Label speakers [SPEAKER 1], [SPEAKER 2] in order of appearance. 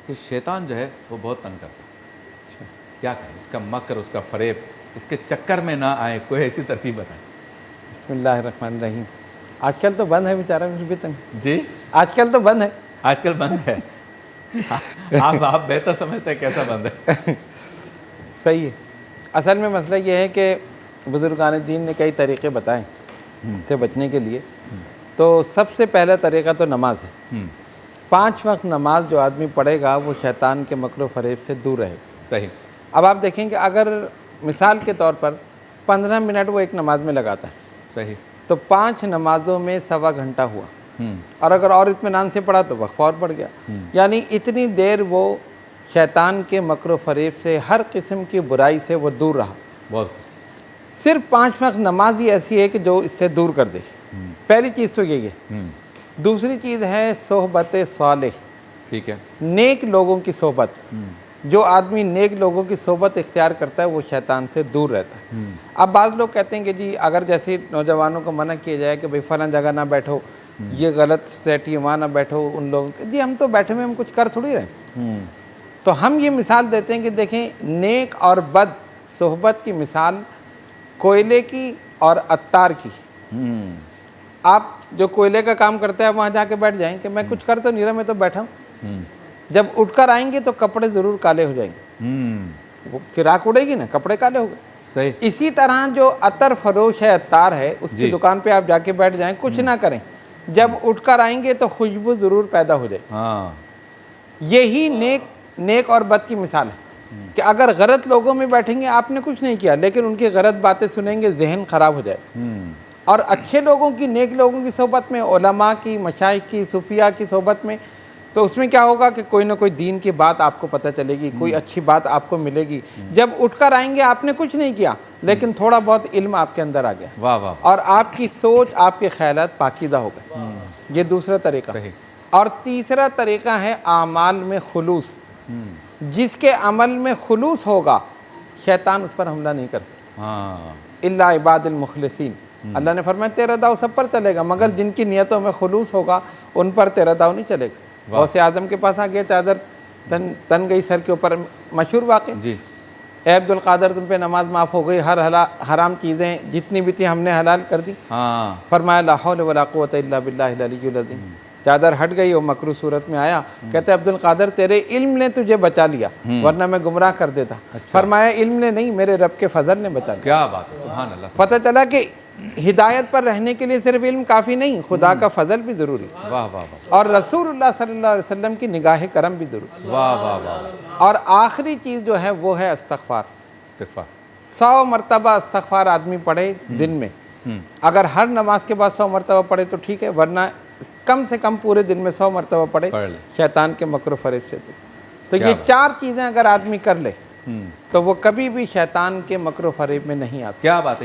[SPEAKER 1] कि शैतान जो है वो बहुत तंग करता है। क्या करें, उसका मकर, उसका फरेब, इसके चक्कर में ना आए, कोई ऐसी तरकीब बताएं।
[SPEAKER 2] बिस्मिल्लाहिर्रहमानिर्रहीम। आजकल तो बंद है बेचारा, फिर भी तंग।
[SPEAKER 1] जी,
[SPEAKER 2] आजकल तो बंद है।
[SPEAKER 1] आजकल बंद है। आप बेहतर समझते हैं कैसा बंद है।
[SPEAKER 2] सही है। असल में मसला ये है कि बुज़ुर्गान दीन ने कई तरीक़े बताए इससे बचने के लिए। तो सबसे पहला तरीक़ा तो नमाज है। 5 वक्त नमाज जो आदमी पढ़ेगा वो शैतान के मकर फ़रेब से दूर रहेगा।
[SPEAKER 1] सही।
[SPEAKER 2] अब आप देखेंगे, अगर मिसाल के तौर पर 15 मिनट वो एक नमाज में लगाता है,
[SPEAKER 1] सही,
[SPEAKER 2] तो 5 नमाजों में सवा घंटा हुआ। और अगर और इत्मीनान से पढ़ा तो वक्फ़ और बढ़ गया। यानी इतनी देर वो शैतान के मकर फ़रेब से, हर किस्म की बुराई से वो दूर रहा।
[SPEAKER 1] बहुत।
[SPEAKER 2] सिर्फ 5 वक्त नमाज ही ऐसी है कि जो इससे दूर कर दे। पहली चीज़ तो यही है। दूसरी चीज़ है सोहबत सालेह।
[SPEAKER 1] ठीक है।
[SPEAKER 2] नेक लोगों की सोहबत। जो आदमी नेक लोगों की सोहबत इख्तियार करता है वो शैतान से दूर रहता है। अब बाज़ लोग कहते हैं कि जी अगर जैसे नौजवानों को मना किया जाए कि भाई फ़लाँ जगह ना बैठो, ये गलत सोसाइटी है, वहाँ ना बैठो, उन लोगों के, जी हम तो बैठे में हम कुछ कर थोड़ी रहे। तो हम ये मिसाल देते हैं कि देखें, नेक और बद सोहबत की मिसाल कोयले की और अत्तार की। आप जो कोयले का काम करते हैं वहाँ जाके बैठ जाएं कि मैं कुछ कर तो नहीं रहा, मैं तो बैठा हूँ। जब उठकर आएंगे तो कपड़े ज़रूर काले हो जाएंगे। वो किराक उड़ेगी ना, कपड़े काले हो गए।
[SPEAKER 1] सही।
[SPEAKER 2] इसी तरह जो अतर फरोश है, अत्तार है, उसकी दुकान पे आप जाके बैठ जाएं, कुछ ना करें, जब उठकर आएंगे तो खुशबू ज़रूर पैदा हो जाए।
[SPEAKER 1] हाँ,
[SPEAKER 2] यही नेक और बद की मिसाल है कि अगर गलत लोगों में बैठेंगे, आपने कुछ नहीं किया लेकिन उनकी गलत बातें सुनेंगे, जहन ख़राब हो जाए। और अच्छे लोगों की, नेक लोगों की सोहबत में, उलमा की, मशाइख की, सूफिया की सोहबत में, तो उसमें क्या होगा कि कोई ना कोई दीन की बात आपको पता चलेगी, कोई अच्छी बात आपको मिलेगी। जब उठकर आएंगे, आपने कुछ नहीं किया लेकिन थोड़ा बहुत इल्म आपके अंदर आ गया।
[SPEAKER 1] वाह वाह।
[SPEAKER 2] और आपकी सोच, आपके ख्यालात पाकीज़ा हो गए। ये दूसरा तरीका।
[SPEAKER 1] सही।
[SPEAKER 2] और तीसरा तरीका है आमाल में खुलूस। जिसके अमल में खुलूस होगा, शैतान उस पर हमला नहीं कर सकता।
[SPEAKER 1] हाँ,
[SPEAKER 2] इल्ला इबादिल मुखलिसीन। अल्लाह ने फरमाया तेरा दाव सब पर चलेगा, मगर जिनकी नियतों में खुलूस होगा उन पर तेरा दाव नहीं चलेगा। गौसे आज़म के पास आ गया, चादर तन गई सर के ऊपर, मशहूर वाक़या जी। ए अब्दुल कादर, तुम पे नमाज माफ़ हो गई, हर हराम चीज़ें जितनी भी थी हमने हलाल कर दी।
[SPEAKER 1] हाँ।
[SPEAKER 2] फरमाया ला हौल वला कुव्वता इल्ला बिल्लाहिल अलिय्युल अज़ीम। चादर हट गई और मकरू सूरत में आया। कहते अब्दुल कादर, तेरे इल्म ने तुझे बचा लिया, वरना मैं गुमराह कर देता। अच्छा। फरमाया इल्म ने नहीं, मेरे रब के फजल ने बचा लिया।
[SPEAKER 1] क्या बात है, सुभान अल्लाह। पता
[SPEAKER 2] पता चला कि हिदायत पर रहने के लिए सिर्फ इल्म काफ़ी नहीं, खुदा का फजल भी ज़रूरी।
[SPEAKER 1] वाह वाह वाह।
[SPEAKER 2] और रसूलुल्लाह सल्लल्लाहु अलैहि वसल्लम की निगाह करम भी ज़रूरी।
[SPEAKER 1] वाह वाह वाह।
[SPEAKER 2] और आखिरी चीज़ जो है वो है इस्तिग़फ़ार।
[SPEAKER 1] इस्तिग़फ़ार
[SPEAKER 2] 100 मरतबा इस्तिग़फ़ार आदमी पढ़े दिन में। अगर हर नमाज के बाद 100 मरतबा पढ़े तो ठीक है, वरना कम से कम पूरे दिन में 100 मरतबा पढ़े, शैतान के मकर फ़रेब से। तो ये 4 चीज़ें अगर आदमी कर ले तो वो कभी भी शैतान के मकर फ़रेब में नहीं आ सकता।
[SPEAKER 1] क्या बात है।